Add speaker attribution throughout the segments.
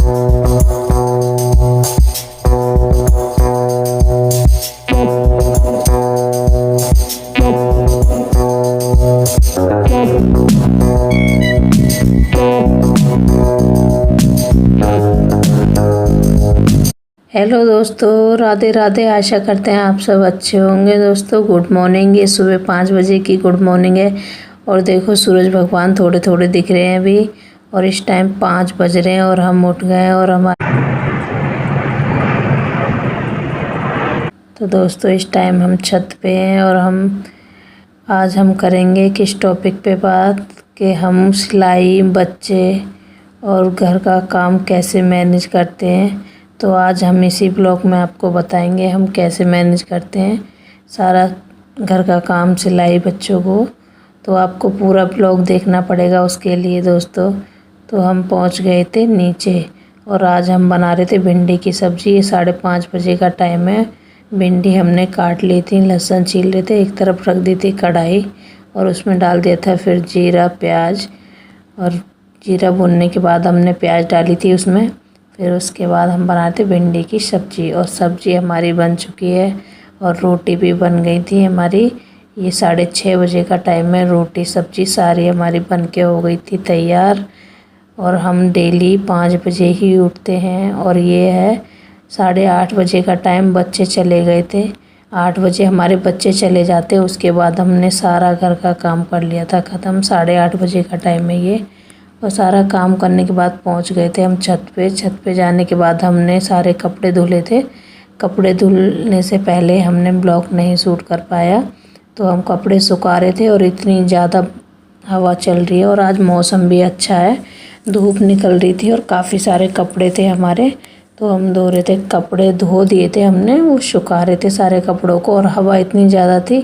Speaker 1: Hello दोस्तों, राधे राधे। आशा करते हैं आप सब अच्छे होंगे। दोस्तों गुड मॉर्निंग। ये सुबह 5 बजे की गुड मॉर्निंग है और देखो सूरज भगवान थोड़े थोड़े दिख रहे हैं अभी, और इस टाइम 5 बज रहे हैं और हम उठ गए हैं। और तो दोस्तों इस टाइम हम छत पे हैं और आज हम करेंगे किस टॉपिक पे बात कि हम सिलाई, बच्चे और घर का काम कैसे मैनेज करते हैं। तो आज हम इसी ब्लॉग में आपको बताएंगे हम कैसे मैनेज करते हैं सारा घर का काम, सिलाई, बच्चों को। तो आपको पूरा ब्लॉग देखना पड़ेगा उसके लिए दोस्तों। तो हम पहुंच गए थे नीचे और आज हम बना रहे थे भिंडी की सब्ज़ी। ये 5:30 बजे का टाइम है। भिंडी हमने काट ली थी, लहसुन छील रहे थे, एक तरफ रख दी थी कढ़ाई और उसमें डाल दिया था फिर जीरा, प्याज। और जीरा भुनने के बाद हमने प्याज डाली थी उसमें। फिर उसके बाद हम बनाते भिंडी की सब्ज़ी, और सब्ज़ी हमारी बन चुकी है और रोटी भी बन गई थी हमारी। ये 6:30 बजे का टाइम है। रोटी सब्ज़ी सारी हमारी बन के हो गई थी तैयार। और हम डेली 5 बजे ही उठते हैं और ये है 8:30 बजे का टाइम। बच्चे चले गए थे, 8 बजे हमारे बच्चे चले जाते। उसके बाद हमने सारा घर का काम कर लिया था ख़त्म। 8:30 बजे का टाइम है ये। और सारा काम करने के बाद पहुंच गए थे हम छत पे। छत पे जाने के बाद हमने सारे कपड़े धुले थे। कपड़े धुलने से पहले हमने ब्लॉग नहीं शूट कर पाया, तो हम कपड़े सुखा रहे थे और इतनी ज़्यादा हवा चल रही है और आज मौसम भी अच्छा है, धूप निकल रही थी और काफ़ी सारे कपड़े थे हमारे। तो हम धो रहे थे, कपड़े धो दिए थे हमने, वो सुखा रहे थे सारे कपड़ों को। और हवा इतनी ज़्यादा थी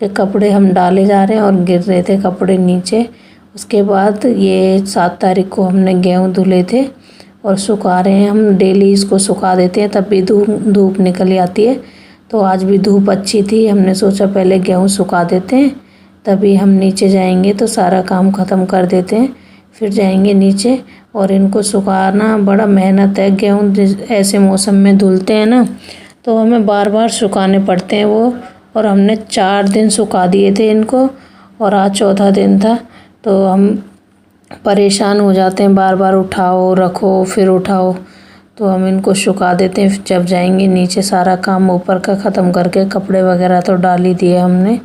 Speaker 1: कि कपड़े हम डाले जा रहे हैं और गिर रहे थे कपड़े नीचे। उसके बाद ये 7 तारीख को हमने गेहूँ धुले थे और सुखा रहे हैं हम। डेली इसको सुखा देते हैं तब भी धूप निकल आती है। तो आज भी धूप अच्छी थी, हमने सोचा पहले गेहूँ सुखा देते हैं, तभी हम नीचे जाएंगे तो सारा काम ख़त्म कर देते हैं, फिर जाएंगे नीचे। और इनको सुखाना बड़ा मेहनत है। गेहूँ ऐसे मौसम में धुलते हैं ना, तो हमें बार बार सुखाने पड़ते हैं वो। और हमने 4 दिन सुखा दिए थे इनको और आज चौथा दिन था। तो हम परेशान हो जाते हैं, बार बार उठाओ रखो फिर उठाओ। तो हम इनको सुखा देते हैं। जब जाएंगे नीचे सारा काम ऊपर का ख़त्म करके, कपड़े वगैरह तो डाल ही दिए हमने,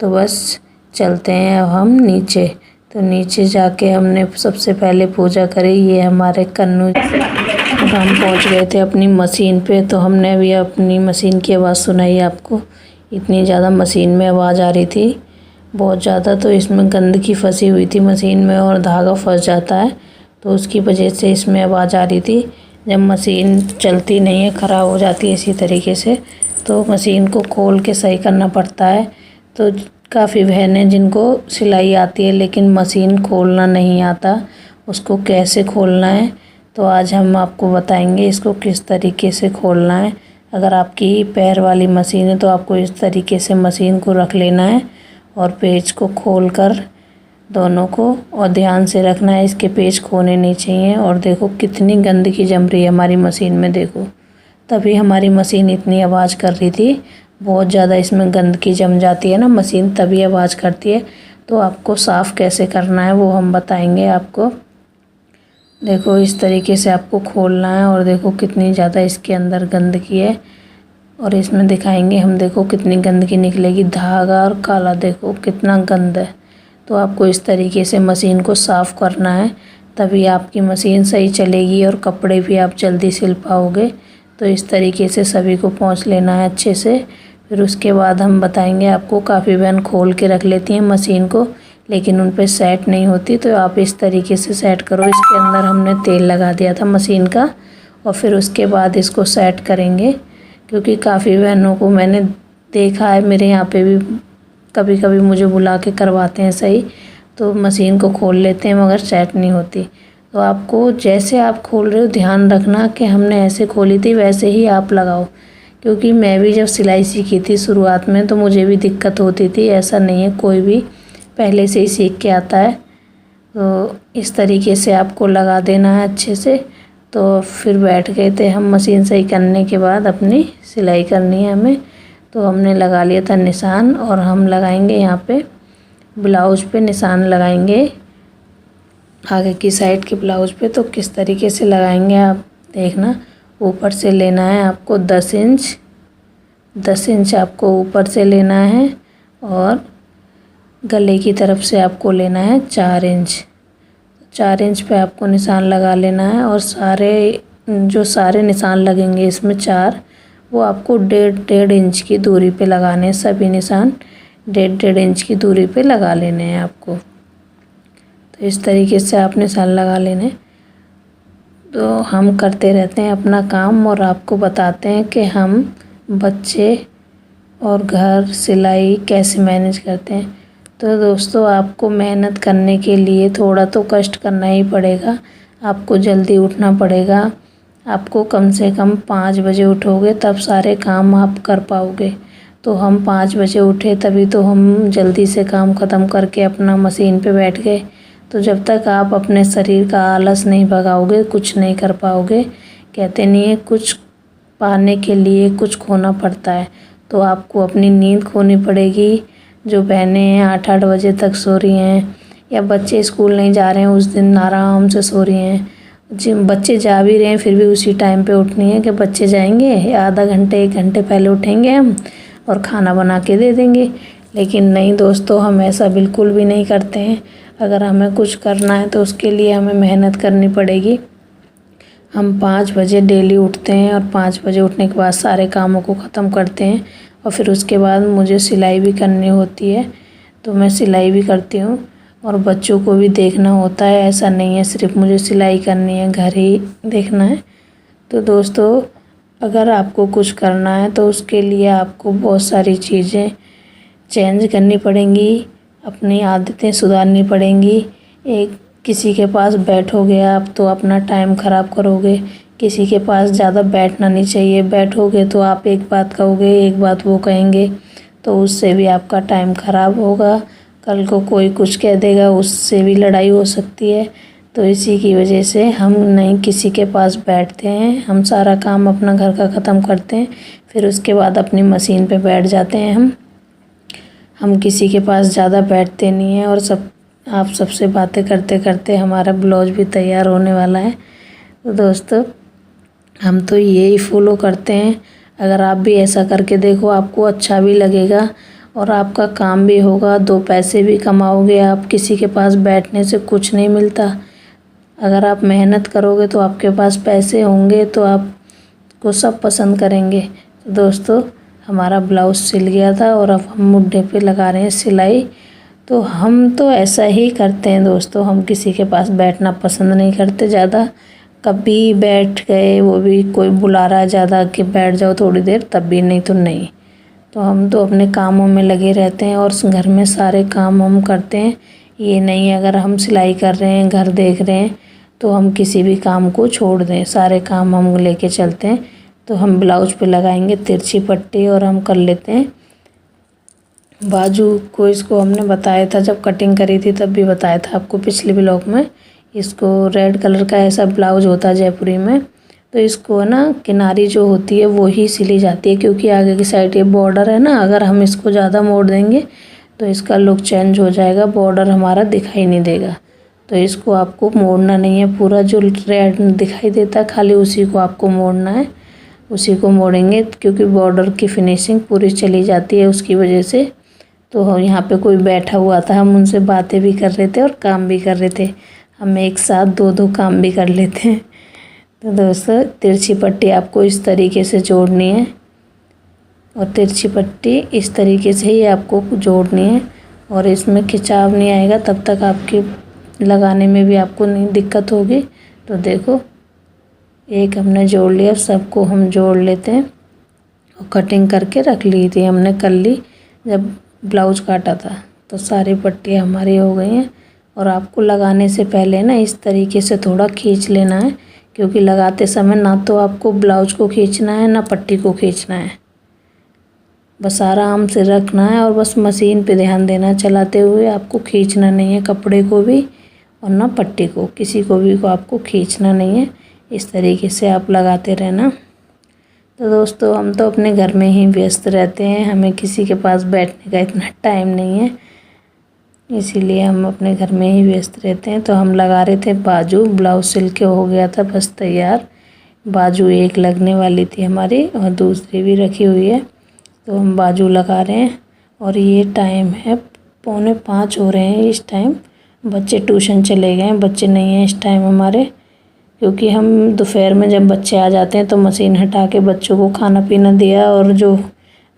Speaker 1: तो बस चलते हैं अब हम नीचे। तो नीचे जाके हमने सबसे पहले पूजा करी। ये हमारे कन्नू। हम पहुंच गए थे अपनी मशीन पे। तो हमने अभी अपनी मशीन की आवाज़ सुनाई आपको। इतनी ज़्यादा मशीन में आवाज़ आ रही थी, बहुत ज़्यादा। तो इसमें गंदगी फंसी हुई थी मशीन में और धागा फंस जाता है, तो उसकी वजह से इसमें आवाज़ आ रही थी। जब मशीन चलती नहीं है, ख़राब हो जाती है इसी तरीके से, तो मशीन को खोल के सही करना पड़ता है। तो काफ़ी बहन हैं जिनको सिलाई आती है लेकिन मशीन खोलना नहीं आता, उसको कैसे खोलना है तो आज हम आपको बताएंगे इसको किस तरीके से खोलना है। अगर आपकी पैर वाली मशीन है तो आपको इस तरीके से मशीन को रख लेना है और पेज को खोलकर दोनों को, और ध्यान से रखना है इसके पेज खोने नहीं चाहिए। और देखो कितनी गंदगी जम रही है हमारी मशीन में, देखो तभी हमारी मशीन इतनी आवाज़ कर रही थी। बहुत ज़्यादा इसमें गंदगी जम जाती है ना मशीन, तभी आवाज़ करती है। तो आपको साफ़ कैसे करना है वो हम बताएंगे आपको। देखो इस तरीके से आपको खोलना है और देखो कितनी ज़्यादा इसके अंदर गंदगी है और इसमें दिखाएंगे हम। देखो कितनी गंदगी निकलेगी, धागा और काला देखो कितना गंद है। तो आपको इस तरीके से मशीन को साफ़ करना है, तभी आपकी मशीन सही चलेगी और कपड़े भी आप जल्दी सिल पाओगे। तो इस तरीके से सभी को पोंछ लेना है अच्छे से। फिर उसके बाद हम बताएंगे आपको। काफ़ी बहन खोल के रख लेती हैं मशीन को लेकिन उन पर सेट नहीं होती, तो आप इस तरीके से सेट करो। इसके अंदर हमने तेल लगा दिया था मशीन का और फिर उसके बाद इसको सेट करेंगे, क्योंकि काफ़ी बहनों को मैंने देखा है, मेरे यहाँ पे भी कभी कभी मुझे बुला के करवाते हैं सही, तो मशीन को खोल लेते हैं मगर सेट नहीं होती। तो आपको जैसे आप खोल रहे हो ध्यान रखना कि हमने ऐसे खोली थी वैसे ही आप लगाओ, क्योंकि मैं भी जब सिलाई सीखी थी शुरुआत में तो मुझे भी दिक्कत होती थी। ऐसा नहीं है, कोई भी पहले से ही सीख के आता है। तो इस तरीके से आपको लगा देना है अच्छे से। तो फिर बैठ गए थे हम। मशीन सही करने के बाद अपनी सिलाई करनी है हमें, तो हमने लगा लिया था निशान। और हम लगाएंगे यहाँ पे ब्लाउज़ पे निशान लगाएंगे आगे की साइड के ब्लाउज़ पे। तो किस तरीके से लगाएंगे आप देखना। ऊपर से लेना है आपको 10 इंच आपको ऊपर से लेना है, और गले की तरफ से आपको लेना है 4 इंच। 4 इंच पे आपको निशान लगा लेना है। और सारे निशान लगेंगे इसमें 4, वो आपको 1.5 इंच की दूरी पे लगाने हैं। सभी निशान 1.5 इंच की दूरी पे लगा लेने हैं आपको। तो इस तरीके से आप निशान लगा लेने। तो हम करते रहते हैं अपना काम और आपको बताते हैं कि हम बच्चे और घर सिलाई कैसे मैनेज करते हैं। तो दोस्तों, आपको मेहनत करने के लिए थोड़ा तो कष्ट करना ही पड़ेगा। आपको जल्दी उठना पड़ेगा। आपको कम से कम 5 बजे उठोगे तब सारे काम आप कर पाओगे। तो हम 5 बजे उठे, तभी तो हम जल्दी से काम ख़त्म करके अपना मशीन पे बैठ गए। तो जब तक आप अपने शरीर का आलस नहीं भगाओगे, कुछ नहीं कर पाओगे। कहते नहीं है, कुछ पाने के लिए कुछ खोना पड़ता है। तो आपको अपनी नींद खोनी पड़ेगी। जो बहनें 8-8 बजे तक सो रही हैं, या बच्चे स्कूल नहीं जा रहे हैं उस दिन आराम से सो रही हैं। जिन बच्चे जा भी रहे हैं फिर भी उसी टाइम पे उठनी है कि बच्चे जाएंगे, आधा घंटे 1 घंटे पहले उठेंगे हम और खाना बना के दे देंगे। लेकिन नहीं दोस्तों, हम ऐसा बिल्कुल भी नहीं करते हैं। अगर हमें कुछ करना है तो उसके लिए हमें मेहनत करनी पड़ेगी। हम 5 बजे डेली उठते हैं, और 5 बजे उठने के बाद सारे कामों को ख़त्म करते हैं। और फिर उसके बाद मुझे सिलाई भी करनी होती है, तो मैं सिलाई भी करती हूँ। और बच्चों को भी देखना होता है, ऐसा नहीं है सिर्फ मुझे सिलाई करनी है, घर ही देखना है। तो दोस्तों, अगर आपको कुछ करना है तो उसके लिए आपको बहुत सारी चीज़ें चेंज करनी पड़ेंगी, अपनी आदतें सुधारनी पड़ेंगी। किसी के पास बैठोगे आप तो अपना टाइम ख़राब करोगे। किसी के पास ज़्यादा बैठना नहीं चाहिए। बैठोगे तो आप एक बात कहोगे, एक बात वो कहेंगे, तो उससे भी आपका टाइम ख़राब होगा। कल को कोई कुछ कह देगा, उससे भी लड़ाई हो सकती है। तो इसी की वजह से हम नहीं किसी के पास बैठते हैं। हम सारा काम अपना घर का ख़त्म करते हैं, फिर उसके बाद अपनी मशीन पे बैठ जाते हैं। हम किसी के पास ज़्यादा बैठते नहीं हैं। और आप सबसे बातें करते करते हमारा ब्लाउज भी तैयार होने वाला है। तो दोस्तों, हम तो यही फॉलो करते हैं। अगर आप भी ऐसा करके देखो, आपको अच्छा भी लगेगा और आपका काम भी होगा, 2 पैसे भी कमाओगे आप। किसी के पास बैठने से कुछ नहीं मिलता। अगर आप मेहनत करोगे तो आपके पास पैसे होंगे, तो आपको सब पसंद करेंगे। तो दोस्तों, हमारा ब्लाउज़ सिल गया था और अब हम मुड्ढे पे लगा रहे हैं सिलाई। तो हम तो ऐसा ही करते हैं दोस्तों, हम किसी के पास बैठना पसंद नहीं करते ज़्यादा। कभी बैठ गए, वो भी कोई बुला रहा है ज़्यादा कि बैठ जाओ थोड़ी देर, तब भी नहीं तो नहीं। तो हम तो अपने कामों में लगे रहते हैं और घर में सारे काम हम करते हैं। ये नहीं अगर हम सिलाई कर रहे हैं, घर देख रहे हैं, तो हम किसी भी काम को छोड़ दें। सारे काम हम लेके चलते हैं। तो हम ब्लाउज़ पे लगाएंगे तिरछी पट्टी, और हम कर लेते हैं बाजू को। इसको हमने बताया था, जब कटिंग करी थी तब भी बताया था आपको पिछले ब्लॉग में। इसको रेड कलर का ऐसा ब्लाउज होता है जयपुरी में, तो इसको ना किनारी जो होती है वो ही सिली जाती है, क्योंकि आगे की साइड ये बॉर्डर है ना। अगर हम इसको ज़्यादा मोड़ देंगे तो इसका लुक चेंज हो जाएगा, बॉर्डर हमारा दिखाई नहीं देगा। तो इसको आपको मोड़ना नहीं है, पूरा जो रेड दिखाई देता है खाली उसी को आपको मोड़ना है। उसी को मोड़ेंगे, क्योंकि बॉर्डर की फिनिशिंग पूरी चली जाती है उसकी वजह से। तो यहाँ पे कोई बैठा हुआ था, हम उनसे बातें भी कर रहे थे और काम भी कर रहे थे। हम एक साथ 2-2 काम भी कर लेते हैं। तो दोस्तों, तिरछी पट्टी आपको इस तरीके से जोड़नी है, और तिरछी पट्टी इस तरीके से ही आपको जोड़नी है। और इसमें खिंचाव नहीं आएगा, तब तक आपकी लगाने में भी आपको नहीं दिक्कत होगी। तो देखो, एक हमने जोड़ लिया, सबको हम जोड़ लेते हैं। और कटिंग करके रख ली थी हमने, कर ली जब ब्लाउज काटा था। तो सारी पट्टियाँ हमारी हो गई हैं। और आपको लगाने से पहले ना इस तरीके से थोड़ा खींच लेना है, क्योंकि लगाते समय ना तो आपको ब्लाउज को खींचना है ना पट्टी को खींचना है। बस आराम से रखना है और बस मशीन पे ध्यान देना चलाते हुए। आपको खींचना नहीं है कपड़े को भी और ना पट्टी को, किसी को भी आपको खींचना नहीं है। इस तरीके से आप लगाते रहना। तो दोस्तों हम तो अपने घर में ही व्यस्त रहते हैं, हमें किसी के पास बैठने का इतना टाइम नहीं है, इसीलिए हम अपने घर में ही व्यस्त रहते हैं। तो हम लगा रहे थे बाजू, ब्लाउज सिल के हो गया था बस तैयार। बाजू एक लगने वाली थी हमारी और दूसरी भी रखी हुई है, तो हम बाजू लगा रहे हैं। और ये टाइम है 4:45 हो रहे हैं इस टाइम। बच्चे ट्यूशन चले गए हैं, बच्चे नहीं हैं इस टाइम हमारे, क्योंकि हम दोपहर में जब बच्चे आ जाते हैं तो मशीन हटा के बच्चों को खाना पीना दिया, और जो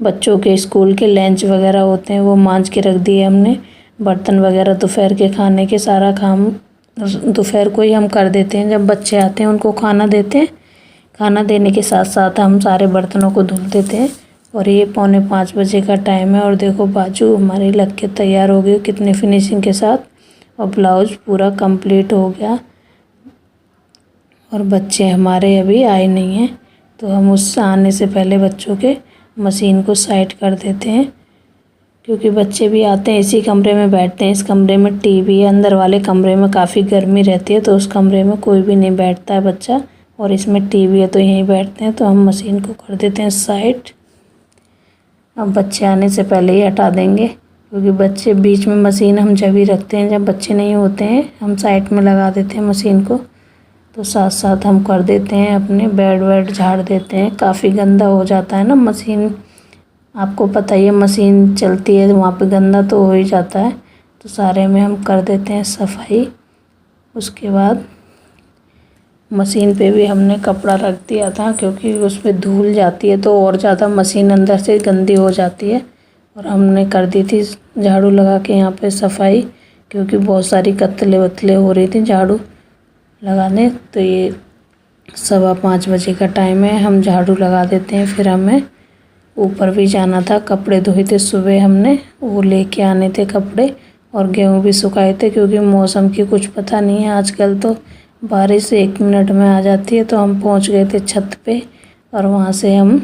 Speaker 1: बच्चों के स्कूल के लंच वगैरह होते हैं वो मांज के रख दिए हमने। बर्तन वगैरह दोपहर के खाने के सारा काम दोपहर को ही हम कर देते हैं। जब बच्चे आते हैं उनको खाना देते हैं, खाना देने के साथ साथ हम सारे बर्तनों को धुल देते हैं। और ये 4:45 बजे का टाइम है, और देखो बाजू हमारी लग के तैयार हो गई कितनी फिनिशिंग के साथ, और ब्लाउज पूरा कंप्लीट हो गया। और बच्चे हमारे अभी आए नहीं हैं, तो हम उस आने से पहले बच्चों के मशीन को साइड कर देते हैं, क्योंकि बच्चे भी आते हैं इसी कमरे में बैठते हैं। इस कमरे में टीवी है, अंदर वाले कमरे में काफ़ी गर्मी रहती है, तो उस कमरे में कोई भी नहीं बैठता है बच्चा, और इसमें टीवी है तो यहीं बैठते हैं। तो हम मशीन को कर देते हैं साइड। अब बच्चे आने से पहले ही हटा देंगे, क्योंकि बच्चे बीच में मशीन हम जब ही रखते हैं जब बच्चे नहीं होते हैं, हम साइड में लगा देते हैं मशीन को। तो साथ साथ हम कर देते हैं अपने बेड वेड झाड़ देते हैं, काफ़ी गंदा हो जाता है ना मशीन, आपको पता ही है मशीन चलती है वहाँ पे गंदा तो हो ही जाता है। तो सारे में हम कर देते हैं सफाई। उसके बाद मशीन पे भी हमने कपड़ा रख दिया था, क्योंकि उस पर धूल जाती है तो और ज़्यादा मशीन अंदर से गंदी हो जाती है। और हमने कर दी थी झाड़ू लगा के यहाँ पे सफाई, क्योंकि बहुत सारी कतले वतले हो रही थी झाड़ू लगाने। तो ये 4:15 बजे का टाइम है, हम झाड़ू लगा देते हैं। फिर हमें ऊपर भी जाना था, कपड़े धोए थे सुबह हमने, वो लेके आने थे कपड़े, और गेहूँ भी सुखाए थे, क्योंकि मौसम की कुछ पता नहीं है आजकल, तो बारिश 1 मिनट में आ जाती है। तो हम पहुंच गए थे छत पे, और वहां से हम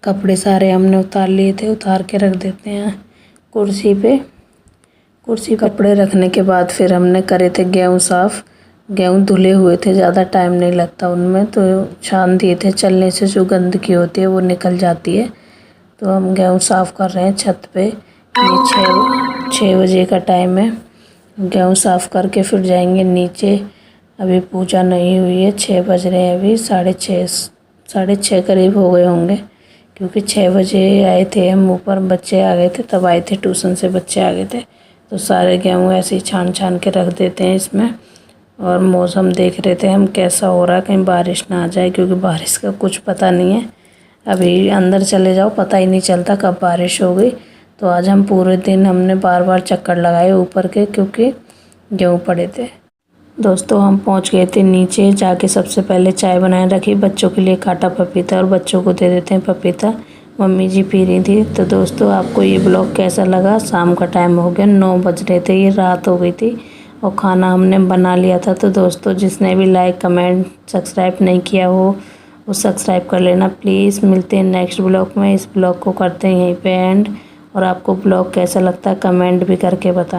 Speaker 1: कपड़े सारे हमने उतार लिए थे, उतार के रख देते हैं कुर्सी पे। कुर्सी कपड़े रखने के बाद फिर हमने करे थे गेहूँ साफ़। गेहूँ धुले हुए थे, ज़्यादा टाइम नहीं लगता उनमें, तो छान दिए थे, चलने से जो गंदगी होती है वो निकल जाती है। तो हम गेहूँ साफ़ कर रहे हैं छत पे। ये 6 बजे का टाइम है। गेहूँ साफ़ करके फिर जाएंगे नीचे। अभी पूजा नहीं हुई है, 6 बज रहे हैं, अभी 6:30 करीब हो गए होंगे, क्योंकि 6 बजे आए थे हम ऊपर, बच्चे आ गए थे तब आए थे, ट्यूशन से बच्चे आ गए थे। तो सारे गेहूँ ऐसे ही छान छान के रख देते हैं इसमें। और मौसम देख रहे थे हम कैसा हो रहा है, कहीं बारिश ना आ जाए, क्योंकि बारिश का कुछ पता नहीं है। अभी अंदर चले जाओ पता ही नहीं चलता कब बारिश हो गई। तो आज हम पूरे दिन हमने बार बार चक्कर लगाए ऊपर के, क्योंकि गेहूँ पड़े थे। दोस्तों हम पहुंच गए थे नीचे, जाके सबसे पहले चाय बनाए रखी, बच्चों के लिए काटा पपीता, और बच्चों को दे देते हैं पपीता, मम्मी जी पी रही थी। तो दोस्तों आपको ये ब्लॉग कैसा लगा? शाम का टाइम हो गया, 9 बज रहे थे, ये रात हो गई थी, और खाना हमने बना लिया था। तो दोस्तों जिसने भी लाइक कमेंट सब्सक्राइब नहीं किया हो वो सब्सक्राइब कर लेना प्लीज़। मिलते हैं नेक्स्ट ब्लॉग में। इस ब्लॉग को करते हैं यहीं पे एंड, और आपको ब्लॉग कैसा लगता है कमेंट भी करके बता।